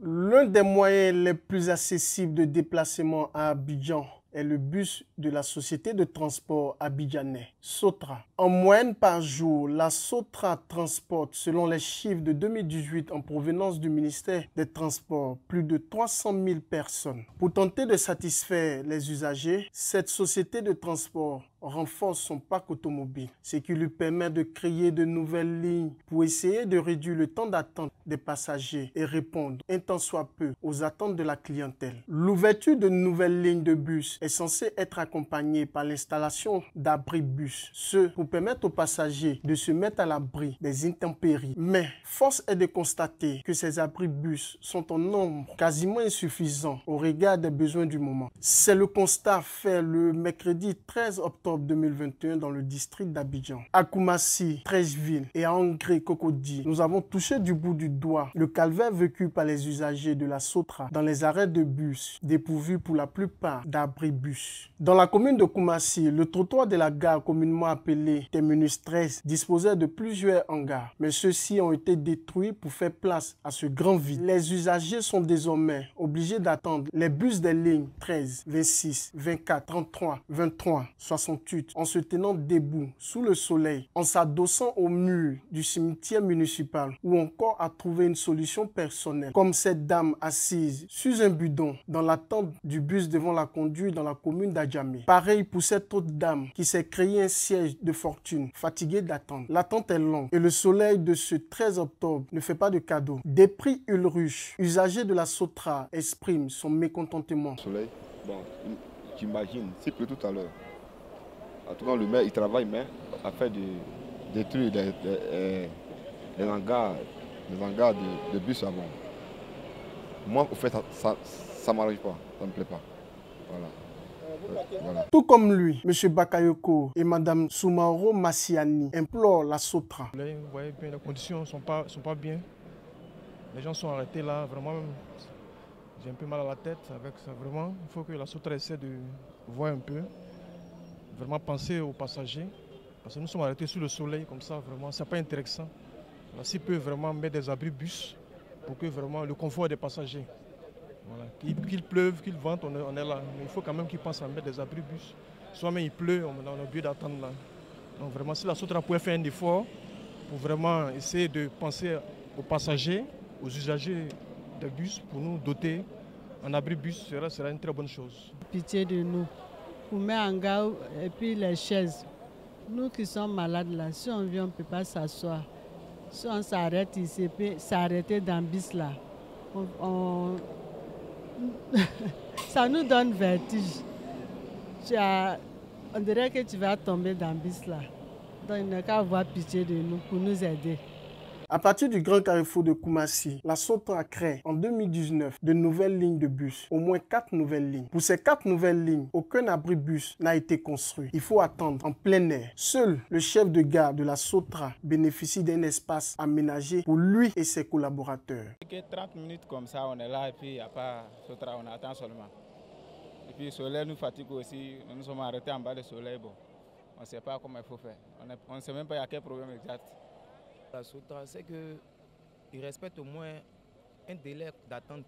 L'un des moyens les plus accessibles de déplacement à Abidjan est le bus de la société de transport abidjanais, Sotra. En moyenne par jour, la Sotra transporte, selon les chiffres de 2018 en provenance du ministère des Transports, plus de 300 000 personnes. Pour tenter de satisfaire les usagers, cette société de transport renforce son parc automobile, ce qui lui permet de créer de nouvelles lignes pour essayer de réduire le temps d'attente des passagers et répondre un tant soit peu aux attentes de la clientèle. L'ouverture de nouvelles lignes de bus est censée être accompagnée par l'installation d'abribus, ce pour permettre aux passagers de se mettre à l'abri des intempéries. Mais force est de constater que ces abribus sont en nombre quasiment insuffisant au regard des besoins du moment. C'est le constat fait le mercredi 13 octobre 2021 dans le district d'Abidjan. À Koumassi, Treichville et à Angré-Cocody, nous avons touché du bout du doigt le calvaire vécu par les usagers de la Sotra dans les arrêts de bus dépourvus pour la plupart d'abribus. Dans la commune de Koumassi, le trottoir de la gare communément appelé Terminus 13 disposait de plusieurs hangars, mais ceux-ci ont été détruits pour faire place à ce grand vide. Les usagers sont désormais obligés d'attendre les bus des lignes 13, 26, 24, 33, 23, 68 en se tenant debout sous le soleil, en s'adossant au mur du cimetière municipal ou encore à trouver une solution personnelle, comme cette dame assise sur un bidon dans l'attente du bus devant la conduire dans la commune d'Adjamé. Pareil pour cette autre dame qui s'est créé un siège de fortune, fatiguée d'attendre. L'attente est longue et le soleil de ce 13 octobre ne fait pas de cadeau. Desprit Ulruche, usager de la Sotra, exprime son mécontentement. Soleil, bon, j'imagine, c'est plus tout à l'heure. En tout cas, le maire, il travaille, mais afin de détruire les hangars de bus avant. Moi, au fait, ça ne m'arrive pas, ça ne me plaît pas. Voilà. Tout comme lui, M. Bakayoko et Mme Soumaoro Massiani implorent la Sotra. Vous voyez bien, les conditions ne sont pas bien. Les gens sont arrêtés là, vraiment. J'ai un peu mal à la tête avec ça. Vraiment, il faut que la Sotra essaie de voir un peu. Vraiment penser aux passagers. Parce que nous sommes arrêtés sous le soleil comme ça, vraiment, ce n'est pas intéressant. S'ils peuvent vraiment mettre des abris bus pour que vraiment le confort des passagers. Voilà. Qu'il pleuve, qu'il vente, on est là. Mais il faut quand même qu'ils pensent à mettre des abris bus. Soit même il pleut, on a obligé d'attendre là. Donc vraiment, si la Sotra pouvait faire un effort pour vraiment essayer de penser aux passagers, aux usagers des bus, pour nous doter un abri bus, sera une très bonne chose. Pitié de nous. Pour mettre en garde et puis les chaises. Nous qui sommes malades là, si on vient, on ne peut pas s'asseoir. Si on s'arrête ici, puis s'arrêter dans le bus là, ça nous donne vertige. On dirait que tu vas tomber dans le bus là. Donc il n'y qu'à avoir pitié de nous pour nous aider. À partir du grand carrefour de Koumassi, la Sotra crée en 2019 de nouvelles lignes de bus, au moins 4 nouvelles lignes. Pour ces 4 nouvelles lignes, aucun abribus n'a été construit. Il faut attendre en plein air. Seul le chef de gare de la Sotra bénéficie d'un espace aménagé pour lui et ses collaborateurs. 30 minutes comme ça, on est là et puis il n'y a pas Sotra, on attend seulement. Et puis le soleil nous fatigue aussi, nous sommes arrêtés en bas du soleil. Bon, on ne sait pas comment il faut faire. On ne sait même pas il y a quel problème exact. La Sotra, c'est qu'ils respectent au moins un délai d'attente.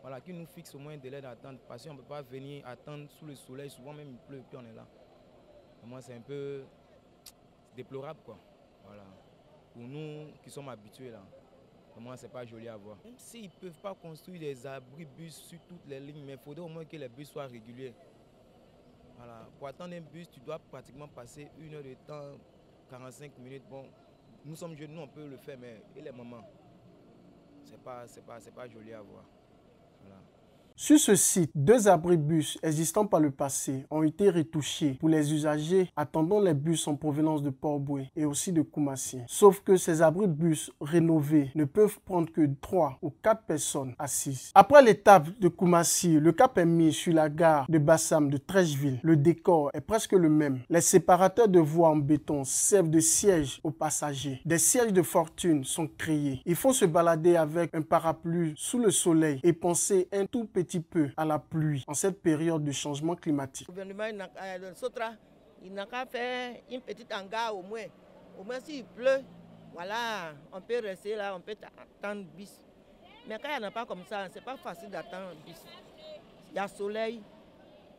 Voilà, qu'ils nous fixent au moins un délai d'attente. Parce qu'on ne peut pas venir attendre sous le soleil, souvent même il pleut et puis on est là. Moi, c'est un peu déplorable, quoi. Voilà. Pour nous qui sommes habitués là, moi, c'est pas joli à voir. Même s'ils ne peuvent pas construire des abris bus sur toutes les lignes, mais il faudrait au moins que les bus soient réguliers. Voilà. Pour attendre un bus, tu dois pratiquement passer 1 heure de temps, 45 minutes. Bon, nous sommes jeunes, nous on peut le faire, mais et les mamans, c'est pas joli à voir. Voilà. Sur ce site, 2 abribus existants par le passé ont été retouchés pour les usagers attendant les bus en provenance de Port-Boué et aussi de Koumassi. Sauf que ces abribus rénovés ne peuvent prendre que 3 ou 4 personnes assises. Après l'étape de Koumassi, le cap est mis sur la gare de Bassam de Trècheville. Le décor est presque le même. Les séparateurs de voies en béton servent de sièges aux passagers. Des sièges de fortune sont créés. Il faut se balader avec un parapluie sous le soleil et penser un tout petit peu à la pluie en cette période de changement climatique. Le gouvernement de Sotra, il n'a qu'à faire une petite hangar au moins. Au moins s'il pleut, voilà, on peut rester là, on peut attendre le bus. Mais quand il n'y en a pas comme ça, c'est pas facile d'attendre le bus. Il y a soleil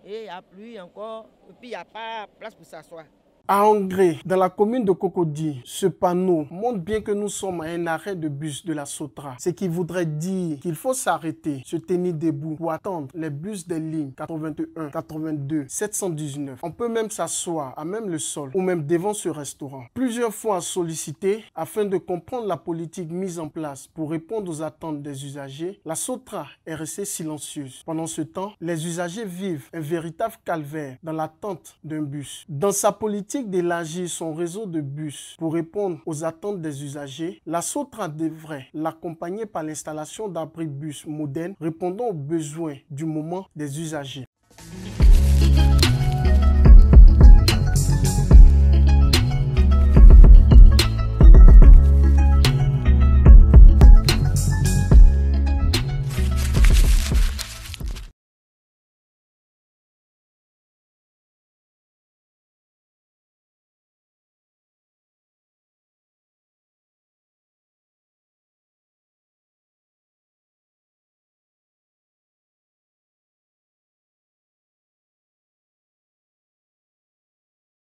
et il y a pluie encore, et puis il n'y a pas place pour s'asseoir. À Angré, dans la commune de Cocody, ce panneau montre bien que nous sommes à un arrêt de bus de la Sotra. Ce qui voudrait dire qu'il faut s'arrêter, se tenir debout pour attendre les bus des lignes 81, 82, 719. On peut même s'asseoir à même le sol ou même devant ce restaurant. Plusieurs fois sollicité afin de comprendre la politique mise en place pour répondre aux attentes des usagers, la Sotra est restée silencieuse. Pendant ce temps, les usagers vivent un véritable calvaire dans l'attente d'un bus. Dans sa politique d'élargir son réseau de bus pour répondre aux attentes des usagers, la Sotra devrait l'accompagner par l'installation d'abribus modernes répondant aux besoins du moment des usagers.